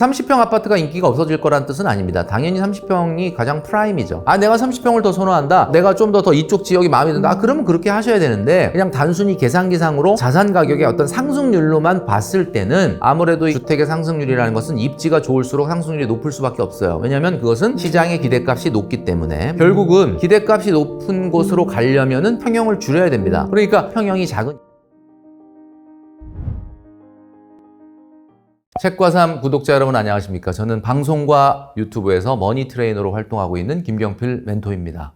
30평 아파트가 인기가 없어질 거란 뜻은 아닙니다. 당연히 30평이 가장 프라임이죠. 내가 30평을 더 선호한다. 내가 좀 더 이쪽 지역이 마음에 든다. 그러면 그렇게 하셔야 되는데 그냥 단순히 계산기상으로 자산 가격의 어떤 상승률로만 봤을 때는 아무래도 이 주택의 상승률이라는 것은 입지가 좋을수록 상승률이 높을 수밖에 없어요. 왜냐하면 그것은 시장의 기대값이 높기 때문에 결국은 기대값이 높은 곳으로 가려면은 평형을 줄여야 됩니다. 그러니까 평형이 작은 책과 삶 구독자 여러분 안녕하십니까? 저는 방송과 유튜브에서 머니 트레이너로 활동하고 있는 김경필 멘토입니다.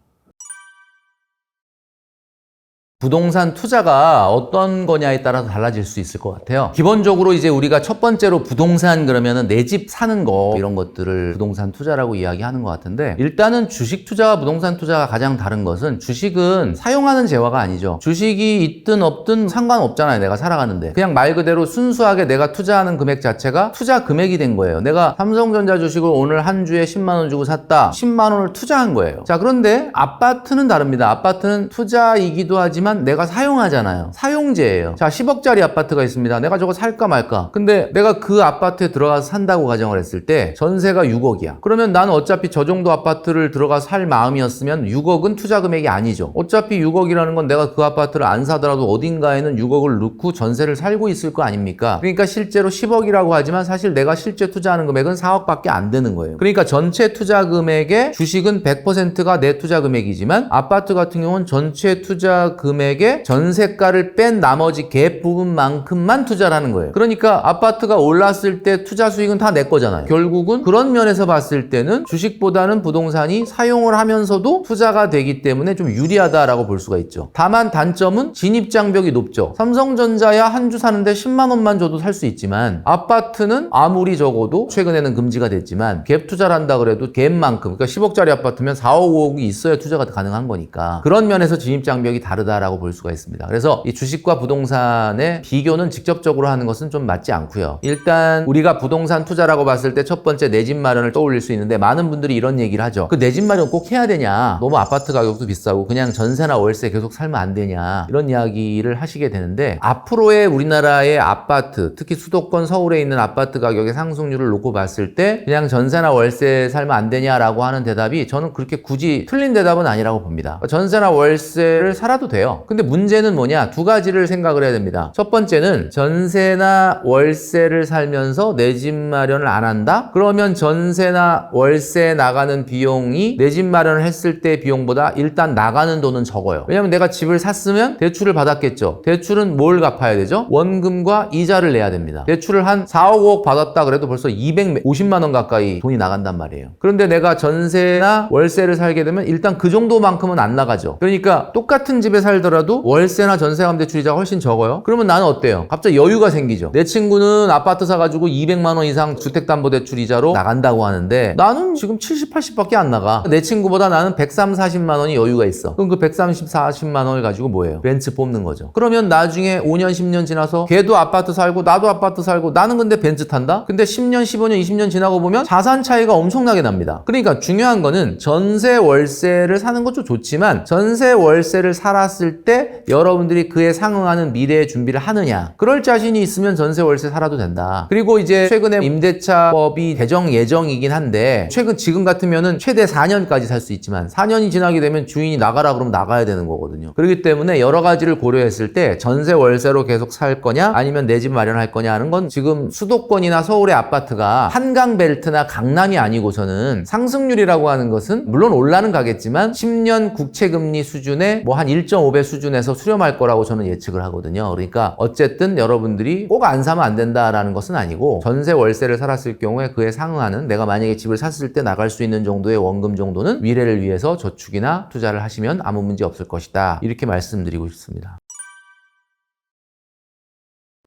부동산 투자가 어떤 거냐에 따라서 달라질 수 있을 것 같아요. 기본적으로 이제 우리가 첫 번째로 부동산 그러면은 내 집 사는 거 이런 것들을 부동산 투자라고 이야기하는 것 같은데 일단은 주식 투자와 부동산 투자가 가장 다른 것은 주식은 사용하는 재화가 아니죠. 주식이 있든 없든 상관없잖아요. 내가 살아가는데. 그냥 말 그대로 순수하게 내가 투자하는 금액 자체가 투자 금액이 된 거예요. 내가 삼성전자 주식을 오늘 한 주에 10만 원 주고 샀다. 10만 원을 투자한 거예요. 자, 그런데 아파트는 다릅니다. 아파트는 투자이기도 하지만 내가 사용하잖아요. 사용재예요. 자, 10억짜리 아파트가 있습니다. 내가 저거 살까 말까. 근데 내가 그 아파트에 들어가서 산다고 가정을 했을 때 전세가 6억이야. 그러면 나는 어차피 저 정도 아파트를 들어가서 살 마음이었으면 6억은 투자 금액이 아니죠. 어차피 6억이라는 건 내가 그 아파트를 안 사더라도 어딘가에는 6억을 넣고 전세를 살고 있을 거 아닙니까? 그러니까 실제로 10억이라고 하지만 사실 내가 실제 투자하는 금액은 4억밖에 안 되는 거예요. 그러니까 전체 투자 금액의 주식은 100%가 내 투자 금액이지만 아파트 같은 경우는 전체 투자 금액의 전세가를 뺀 나머지 갭 부분만큼만 투자를 하는 거예요. 그러니까 아파트가 올랐을 때 투자 수익은 다 내 거잖아요. 결국은 그런 면에서 봤을 때는 주식보다는 부동산이 사용을 하면서도 투자가 되기 때문에 좀 유리하다라고 볼 수가 있죠. 다만 단점은 진입장벽이 높죠. 삼성전자야 한 주 사는데 10만 원만 줘도 살 수 있지만 아파트는 아무리 적어도 최근에는 금지가 됐지만 갭 투자를 한다 그래도 갭만큼 그러니까 10억짜리 아파트면 4억 5억이 있어야 투자가 가능한 거니까 그런 면에서 진입장벽이 다르다라고 볼 수가 있습니다. 그래서 이 주식과 부동산의 비교는 직접적으로 하는 것은 좀 맞지 않고요. 일단 우리가 부동산 투자라고 봤을 때 첫 번째 내 집 마련을 떠올릴 수 있는데 많은 분들이 이런 얘기를 하죠. 그 내 집 마련 꼭 해야 되냐? 너무 아파트 가격도 비싸고 그냥 전세나 월세 계속 살면 안 되냐? 이런 이야기를 하시게 되는데 앞으로의 우리나라의 아파트, 특히 수도권 서울에 있는 아파트 가격의 상승률을 놓고 봤을 때 그냥 전세나 월세 살면 안 되냐라고 하는 대답이 저는 그렇게 굳이 틀린 대답은 아니라고 봅니다. 전세나 월세를 살아도 돼요. 근데 문제는 뭐냐? 두 가지를 생각을 해야 됩니다. 첫 번째는 전세나 월세를 살면서 내 집 마련을 안 한다? 그러면 전세나 월세 나가는 비용이 내 집 마련을 했을 때 비용보다 일단 나가는 돈은 적어요. 왜냐면 내가 집을 샀으면 대출을 받았겠죠. 대출은 뭘 갚아야 되죠? 원금과 이자를 내야 됩니다. 대출을 한 4억 5억 받았다 그래도 벌써 250만 원 가까이 돈이 나간단 말이에요. 그런데 내가 전세나 월세를 살게 되면 일단 그 정도만큼은 안 나가죠. 그러니까 똑같은 집에 살더라도 월세나 전세감 대출이자가 훨씬 적어요. 그러면 나는 어때요? 갑자기 여유가 생기죠. 내 친구는 아파트 사가지고 200만 원 이상 주택담보대출 이자로 나간다고 하는데 나는 지금 70, 80밖에 안 나가. 내 친구보다 나는 130, 40만 원이 여유가 있어. 그럼 그 130, 40만 원을 가지고 뭐예요? 벤츠 뽑는 거죠. 그러면 나중에 5년, 10년 지나서 걔도 아파트 살고 나도 아파트 살고 나는 근데 벤츠 탄다? 근데 10년, 15년, 20년 지나고 보면 자산 차이가 엄청나게 납니다. 그러니까 중요한 거는 전세, 월세를 사는 것도 좋지만 전세, 월세를 살았을 때 여러분들이 그에 상응하는 미래의 준비를 하느냐. 그럴 자신이 있으면 전세, 월세 살아도 된다. 그리고 이제 최근에 임대차법이 개정 예정이긴 한데 지금 같으면은 최대 4년까지 살 수 있지만 4년이 지나게 되면 주인이 나가라 그러면 나가야 되는 거거든요. 그렇기 때문에 여러 가지를 고려했을 때 전세, 월세로 계속 살 거냐 아니면 내 집 마련할 거냐 하는 건 지금 수도권이나 서울의 아파트가 한강벨트나 강남이 아니고서는 상승률이라고 하는 것은 물론 올라는 가겠지만 10년 국채금리 수준의 뭐 한 1.5배 수준에서 수렴할 거라고 저는 예측을 하거든요. 그러니까 어쨌든 여러분들이 꼭 안 사면 안 된다라는 것은 아니고 전세, 월세를 살았을 경우에 그에 상응하는 내가 만약에 집을 샀을 때 나갈 수 있는 정도의 원금 정도는 미래를 위해서 저축이나 투자를 하시면 아무 문제 없을 것이다. 이렇게 말씀드리고 싶습니다.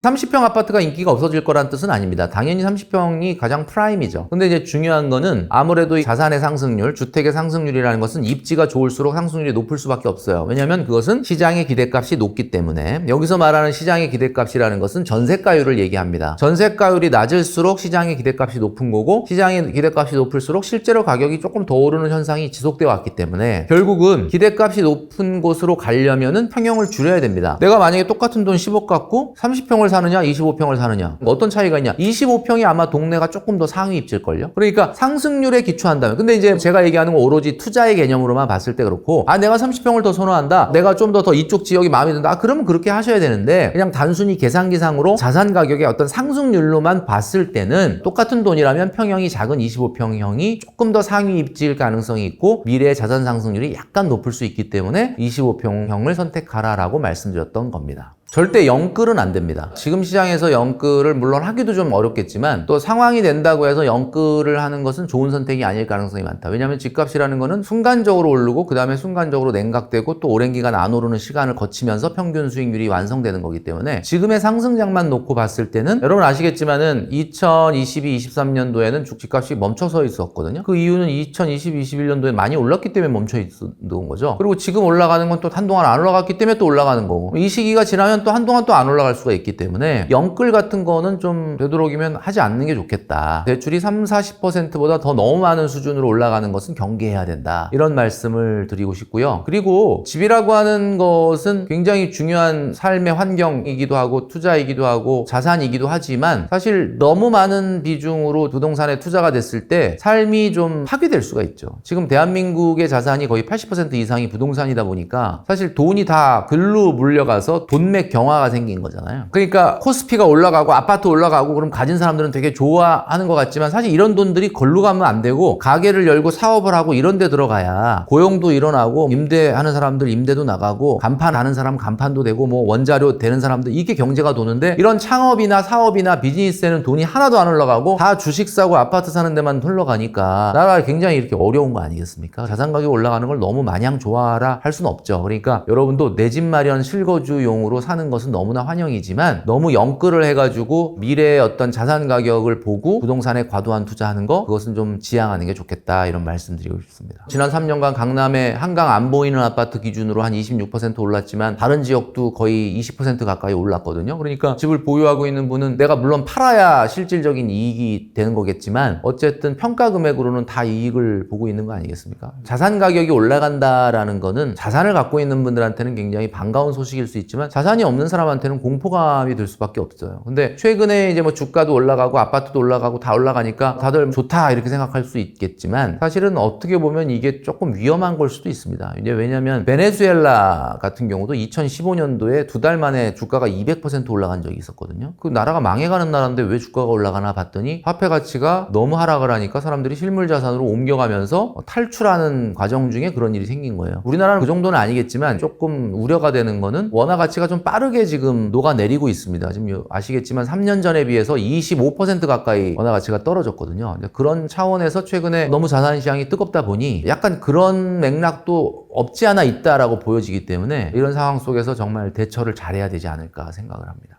30평 아파트가 인기가 없어질 거란 뜻은 아닙니다. 당연히 30평이 가장 프라임이죠. 근데 이제 중요한 거는 아무래도 자산의 상승률, 주택의 상승률이라는 것은 입지가 좋을수록 상승률이 높을 수밖에 없어요. 왜냐하면 그것은 시장의 기대값이 높기 때문에 여기서 말하는 시장의 기대값이라는 것은 전세가율을 얘기합니다. 전세가율이 낮을수록 시장의 기대값이 높은 거고 시장의 기대값이 높을수록 실제로 가격이 조금 더 오르는 현상이 지속되어 왔기 때문에 결국은 기대값이 높은 곳으로 가려면은 평형을 줄여야 됩니다. 내가 만약에 똑같은 돈 10억 갖고 30평을 사느냐 25평을 사느냐 어떤 차이가 있냐. 25평이 아마 동네가 조금 더 상위 입질걸요. 그러니까 상승률에 기초한다면, 근데 이제 제가 얘기하는 건 오로지 투자의 개념으로만 봤을 때 그렇고, 내가 30평을 더 선호한다, 내가 좀 더 이쪽 지역이 마음에 든다, 그러면 그렇게 하셔야 되는데, 그냥 단순히 계산기상으로 자산 가격의 어떤 상승률로만 봤을 때는 똑같은 돈이라면 평형이 작은 25평형이 조금 더 상위 입지일 가능성이 있고 미래의 자산 상승률이 약간 높을 수 있기 때문에 25평형을 선택하라라고 말씀드렸던 겁니다. 절대 영끌은 안 됩니다. 지금 시장에서 영끌을 물론 하기도 좀 어렵겠지만 또 상황이 된다고 해서 영끌을 하는 것은 좋은 선택이 아닐 가능성이 많다. 왜냐하면 집값이라는 거는 순간적으로 오르고 그 다음에 순간적으로 냉각되고 또 오랜 기간 안 오르는 시간을 거치면서 평균 수익률이 완성되는 거기 때문에 지금의 상승장만 놓고 봤을 때는 여러분 아시겠지만은 2022, 23년도에는 집값이 멈춰서 있었거든요. 그 이유는 2020, 21년도에 많이 올랐기 때문에 멈춰 있었던 거죠. 그리고 지금 올라가는 건 또 한동안 안 올라갔기 때문에 또 올라가는 거고, 이 시기가 지나면 또 한동안 또 안 올라갈 수가 있기 때문에 영끌 같은 거는 좀 되도록이면 하지 않는 게 좋겠다. 대출이 30-40%보다 더 너무 많은 수준으로 올라가는 것은 경계해야 된다. 이런 말씀을 드리고 싶고요. 그리고 집이라고 하는 것은 굉장히 중요한 삶의 환경이기도 하고 투자이기도 하고 자산이기도 하지만 사실 너무 많은 비중으로 부동산에 투자가 됐을 때 삶이 좀 파괴될 수가 있죠. 지금 대한민국의 자산이 거의 80% 이상이 부동산이다 보니까 사실 돈이 다 글로 물려가서 돈맥 경화가 생긴 거잖아요. 그러니까 코스피가 올라가고 아파트 올라가고 그럼 가진 사람들은 되게 좋아하는 것 같지만 사실 이런 돈들이 걸로 가면 안 되고 가게를 열고 사업을 하고 이런 데 들어가야 고용도 일어나고 임대하는 사람들 임대도 나가고 간판하는 사람 간판도 되고 뭐 원자료 되는 사람들 이게 경제가 도는데 이런 창업이나 사업이나 비즈니스에는 돈이 하나도 안 올라가고 다 주식 사고 아파트 사는 데만 흘러가니까 나라가 굉장히 이렇게 어려운 거 아니겠습니까? 자산 가격이 올라가는 걸 너무 마냥 좋아하라 할 수는 없죠. 그러니까 여러분도 내 집 마련 실거주용으로 사는 것은 너무나 환영이지만 너무 영끌을 해가지고 미래의 어떤 자산 가격을 보고 부동산에 과도한 투자하는 거 그것은 좀 지양하는 게 좋겠다 이런 말씀드리고 싶습니다. 지난 3년간 강남에 한강 안 보이는 아파트 기준으로 한 26% 올랐지만 다른 지역도 거의 20% 가까이 올랐거든요. 그러니까 집을 보유하고 있는 분은 내가 물론 팔아야 실질적인 이익이 되는 거겠지만 어쨌든 평가 금액으로는 다 이익을 보고 있는 거 아니겠습니까? 자산 가격이 올라간다라는 거는 자산을 갖고 있는 분들한테는 굉장히 반가운 소식일 수 있지만 자산이 없는 사람한테는 공포감이 들 수밖에 없어요. 근데 최근에 이제 뭐 주가도 올라가고 아파트도 올라가고 다 올라가니까 다들 좋다 이렇게 생각할 수 있겠지만 사실은 어떻게 보면 이게 조금 위험한 걸 수도 있습니다. 이제 왜냐면 베네수엘라 같은 경우도 2015년도에 두 달 만에 주가가 200% 올라간 적이 있었거든요. 그 나라가 망해가는 나라인데 왜 주가가 올라가나 봤더니 화폐 가치가 너무 하락을 하니까 사람들이 실물 자산으로 옮겨가면서 탈출하는 과정 중에 그런 일이 생긴 거예요. 우리나라는 그 정도는 아니겠지만 조금 우려가 되는 거는 원화 가치가 좀 빠르게 지금 녹아내리고 있습니다. 지금 아시겠지만 3년 전에 비해서 25% 가까이 원화 가치가 떨어졌거든요. 그런 차원에서 최근에 너무 자산 시장이 뜨겁다 보니 약간 그런 맥락도 없지 않아 있다라고 보여지기 때문에 이런 상황 속에서 정말 대처를 잘해야 되지 않을까 생각을 합니다.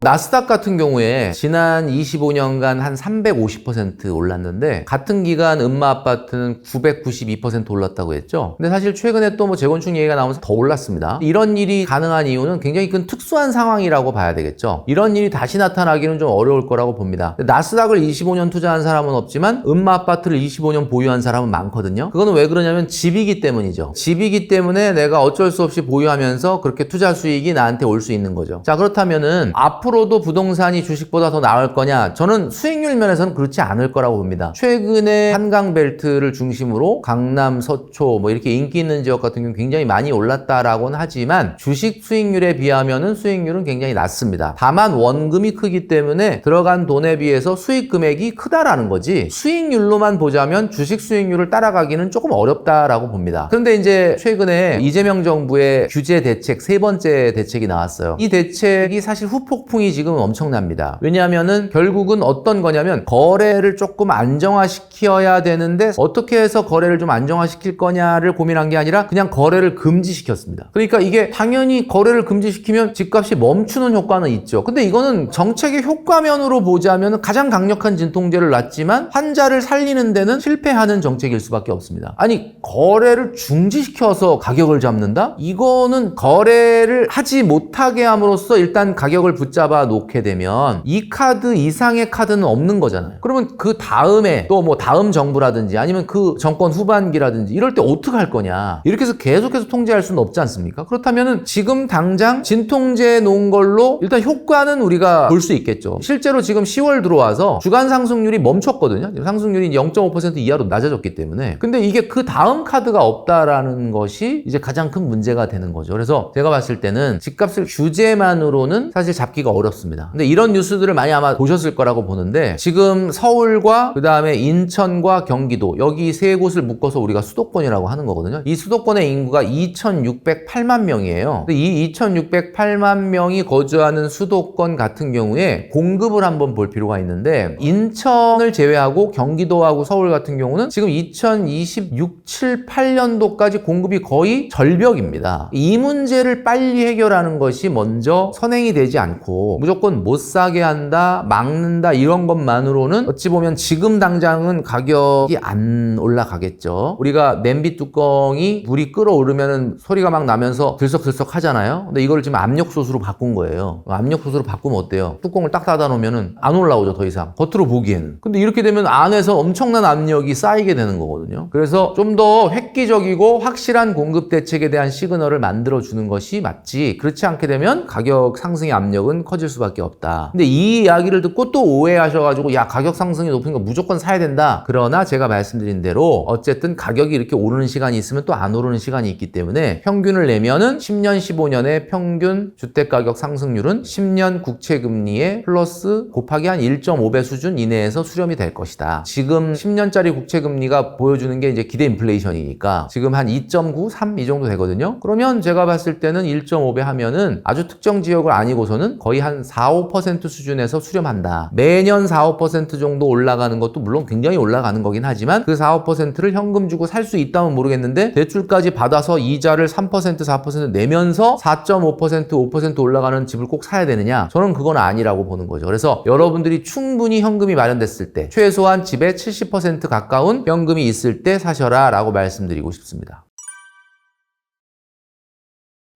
나스닥 같은 경우에 지난 25년간 한 350% 올랐는데 같은 기간 음마아파트는 992% 올랐다고 했죠. 근데 사실 최근에 또 뭐 재건축 얘기가 나오면서 더 올랐습니다. 이런 일이 가능한 이유는 굉장히 큰 특수한 상황이라고 봐야 되겠죠. 이런 일이 다시 나타나기는 좀 어려울 거라고 봅니다. 나스닥을 25년 투자한 사람은 없지만 음마아파트를 25년 보유한 사람은 많거든요. 그거는 왜 그러냐면 집이기 때문이죠. 집이기 때문에 내가 어쩔 수 없이 보유하면서 그렇게 투자 수익이 나한테 올 수 있는 거죠. 자, 그렇다면은 앞으로도 부동산이 주식보다 더 나을 거냐? 저는 수익률 면에서는 그렇지 않을 거라고 봅니다. 최근에 한강벨트를 중심으로 강남, 서초 뭐 이렇게 인기 있는 지역 같은 경우는 굉장히 많이 올랐다라고는 하지만 주식 수익률에 비하면은 수익률은 굉장히 낮습니다. 다만 원금이 크기 때문에 들어간 돈에 비해서 수익 금액이 크다라는 거지 수익률로만 보자면 주식 수익률을 따라가기는 조금 어렵다라고 봅니다. 그런데 이제 최근에 이재명 정부의 규제 대책 세 번째 대책이 나왔어요. 이 대책이 사실 후폭풍이 지금 엄청납니다. 왜냐하면은 결국은 어떤 거냐면 거래를 조금 안정화시켜야 되는데 어떻게 해서 거래를 좀 안정화시킬 거냐를 고민한 게 아니라 그냥 거래를 금지시켰습니다. 그러니까 이게 당연히 거래를 금지시키면 집값이 멈추는 효과는 있죠. 근데 이거는 정책의 효과면으로 보자면 가장 강력한 진통제를 놨지만 환자를 살리는 데는 실패하는 정책일 수밖에 없습니다. 아니 거래를 중지시켜서 가격을 잡는다? 이거는 거래를 하지 못하게 함으로써 일단 가격을 붙잡아 붙잡아 놓게 되면 이 카드 이상의 카드는 없는 거잖아요. 그러면 그 다음에 또 뭐 다음 정부라든지 아니면 그 정권 후반기라든지 이럴 때 어떻게 할 거냐. 이렇게 해서 계속해서 통제할 수는 없지 않습니까? 그렇다면은 지금 당장 진통제 놓은 걸로 일단 효과는 우리가 볼 수 있겠죠. 실제로 지금 10월 들어와서 주간 상승률이 멈췄거든요. 상승률이 0.5% 이하로 낮아졌기 때문에. 근데 이게 그 다음 카드가 없다라는 것이 이제 가장 큰 문제가 되는 거죠. 그래서 제가 봤을 때는 집값을 규제만으로는 사실 잡기가 어렵습니다. 근데 이런 뉴스들을 많이 아마 보셨을 거라고 보는데 지금 서울과 그 다음에 인천과 경기도 여기 세 곳을 묶어서 우리가 수도권이라고 하는 거거든요. 이 수도권의 인구가 2,608만 명이에요. 근데 이 2,608만 명이 거주하는 수도권 같은 경우에 공급을 한번 볼 필요가 있는데 인천을 제외하고 경기도하고 서울 같은 경우는 지금 2026, 7, 8년도까지 공급이 거의 절벽입니다. 이 문제를 빨리 해결하는 것이 먼저 선행이 되지 않고 무조건 못 사게 한다, 막는다 이런 것만으로는 어찌 보면 지금 당장은 가격이 안 올라가겠죠. 우리가 냄비 뚜껑이 물이 끓어오르면 소리가 막 나면서 들썩들썩 하잖아요. 근데 이걸 지금 압력솥으로 바꾼 거예요. 압력솥으로 바꾸면 어때요? 뚜껑을 딱 닫아 놓으면 안 올라오죠, 더 이상. 겉으로 보기에는. 근데 이렇게 되면 안에서 엄청난 압력이 쌓이게 되는 거거든요. 그래서 좀 더 획기적이고 확실한 공급 대책에 대한 시그널을 만들어주는 것이 맞지. 그렇지 않게 되면 가격 상승의 압력은 커질 수밖에 없다. 근데 이 이야기를 듣고 또 오해하셔가지고 야, 가격 상승이 높으니까 무조건 사야 된다. 그러나 제가 말씀드린 대로 어쨌든 가격이 이렇게 오르는 시간이 있으면 또 안 오르는 시간이 있기 때문에 평균을 내면은 10년, 15년의 평균 주택가격 상승률은 10년 국채금리의 플러스 곱하기 한 1.5배 수준 이내에서 수렴이 될 것이다. 지금 10년짜리 국채금리가 보여주는 게 이제 기대 인플레이션이니까 지금 한 2.9, 3 이 정도 되거든요. 그러면 제가 봤을 때는 1.5배 하면은 아주 특정 지역을 아니고서는 거의 한 4, 5% 수준에서 수렴한다. 매년 4, 5% 정도 올라가는 것도 물론 굉장히 올라가는 거긴 하지만 그 4, 5%를 현금 주고 살 수 있다면 모르겠는데 대출까지 받아서 이자를 3%, 4% 내면서 4.5%, 5% 올라가는 집을 꼭 사야 되느냐? 저는 그건 아니라고 보는 거죠. 그래서 여러분들이 충분히 현금이 마련됐을 때 최소한 집에 70% 가까운 현금이 있을 때 사셔라 라고 말씀드리고 싶습니다.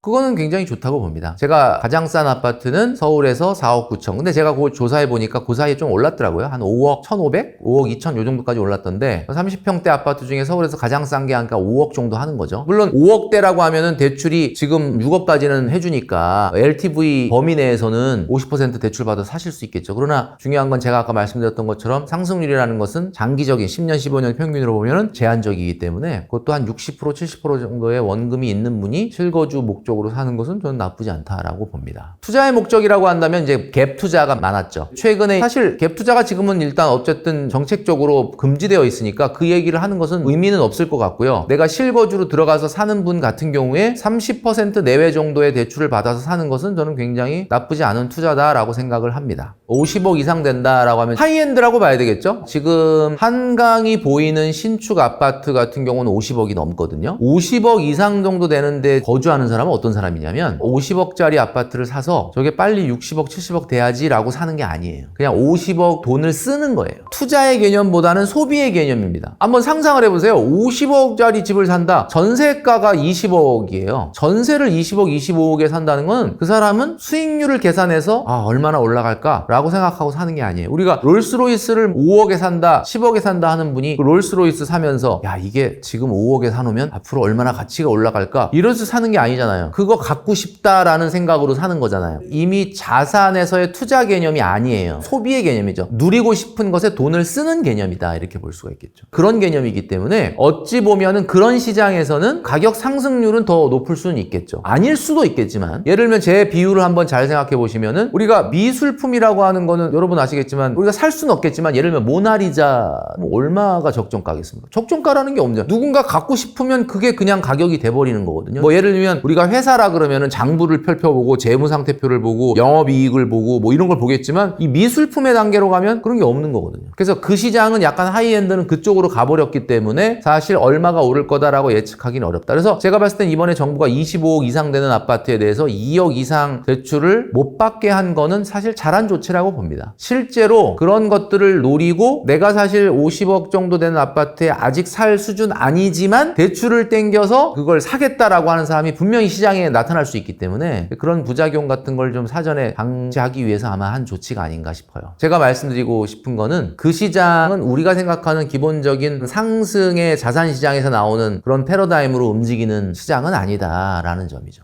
그거는 굉장히 좋다고 봅니다. 제가 가장 싼 아파트는 서울에서 4억 9천. 근데 제가 그거 조사해 보니까 그 사이에 좀 올랐더라고요. 한 5억 1,500? 5억 2천 요 정도까지 올랐던데 30평대 아파트 중에 서울에서 가장 싼 게 한 5억 정도 하는 거죠. 물론 5억대라고 하면은 대출이 지금 6억까지는 해주니까 LTV 범위 내에서는 50% 대출 받아 사실 수 있겠죠. 그러나 중요한 건 제가 아까 말씀드렸던 것처럼 상승률이라는 것은 장기적인 10년, 15년 평균으로 보면은 제한적이기 때문에 그것도 한 60%, 70% 정도의 원금이 있는 분이 실거주 목적 으로 사는 것은 저는 나쁘지 않다라고 봅니다. 투자의 목적이라고 한다면 이제 갭 투자가 많았죠. 최근에 사실 갭 투자가 지금은 일단 어쨌든 정책적으로 금지되어 있으니까 그 얘기를 하는 것은 의미는 없을 것 같고요. 내가 실거주로 들어가서 사는 분 같은 경우에 30% 내외 정도의 대출을 받아서 사는 것은 저는 굉장히 나쁘지 않은 투자다라고 생각을 합니다. 50억 이상 된다라고 하면 하이엔드라고 봐야 되겠죠? 지금 한강이 보이는 신축 아파트 같은 경우는 50억이 넘거든요. 50억 이상 정도 되는데 거주하는 사람은 어떤 사람이냐면 50억짜리 아파트를 사서 저게 빨리 60억, 70억 돼야지 라고 사는 게 아니에요. 그냥 50억 돈을 쓰는 거예요. 투자의 개념보다는 소비의 개념입니다. 한번 상상을 해보세요. 50억짜리 집을 산다. 전세가가 20억이에요. 전세를 20억, 25억에 산다는 건 그 사람은 수익률을 계산해서 얼마나 올라갈까? 라고 생각하고 사는 게 아니에요. 우리가 롤스로이스를 5억에 산다, 10억에 산다 하는 분이 그 롤스로이스 사면서 야, 이게 지금 5억에 사놓으면 앞으로 얼마나 가치가 올라갈까? 이래서 사는 게 아니잖아요. 그거 갖고 싶다라는 생각으로 사는 거잖아요. 이미 자산에서의 투자 개념이 아니에요. 소비의 개념이죠. 누리고 싶은 것에 돈을 쓰는 개념이다. 이렇게 볼 수가 있겠죠. 그런 개념이기 때문에 어찌 보면은 그런 시장에서는 가격 상승률은 더 높을 수는 있겠죠. 아닐 수도 있겠지만 예를 들면 제 비유를 한번 잘 생각해 보시면은 우리가 미술품이라고 하는 거는 여러분 아시겠지만 우리가 살 수는 없겠지만 예를 들면 모나리자 얼마가 적정가겠습니까? 적정가라는 게 없죠. 누군가 갖고 싶으면 그게 그냥 가격이 돼버리는 거거든요. 뭐 예를 들면 우리가 회사라 그러면은 장부를 펼쳐보고 재무상태표를 보고 영업이익을 보고 뭐 이런 걸 보겠지만 이 미술품의 단계로 가면 그런 게 없는 거거든요. 그래서 그 시장은 약간 하이엔드는 그쪽으로 가버렸기 때문에 사실 얼마가 오를 거다라고 예측하기는 어렵다. 그래서 제가 봤을 땐 이번에 정부가 25억 이상 되는 아파트에 대해서 2억 이상 대출을 못 받게 한 거는 사실 잘한 조치라고 봅니다. 실제로 그런 것들을 노리고 내가 사실 50억 정도 되는 아파트에 아직 살 수준 아니지만 대출을 땡겨서 그걸 사겠다라고 하는 사람이 분명히 시장에 시장에 나타날 수 있기 때문에 그런 부작용 같은 걸 좀 사전에 방지하기 위해서 아마 한 조치가 아닌가 싶어요. 제가 말씀드리고 싶은 거는 그 시장은 우리가 생각하는 기본적인 상승의 자산 시장에서 나오는 그런 패러다임으로 움직이는 시장은 아니다라는 점이죠.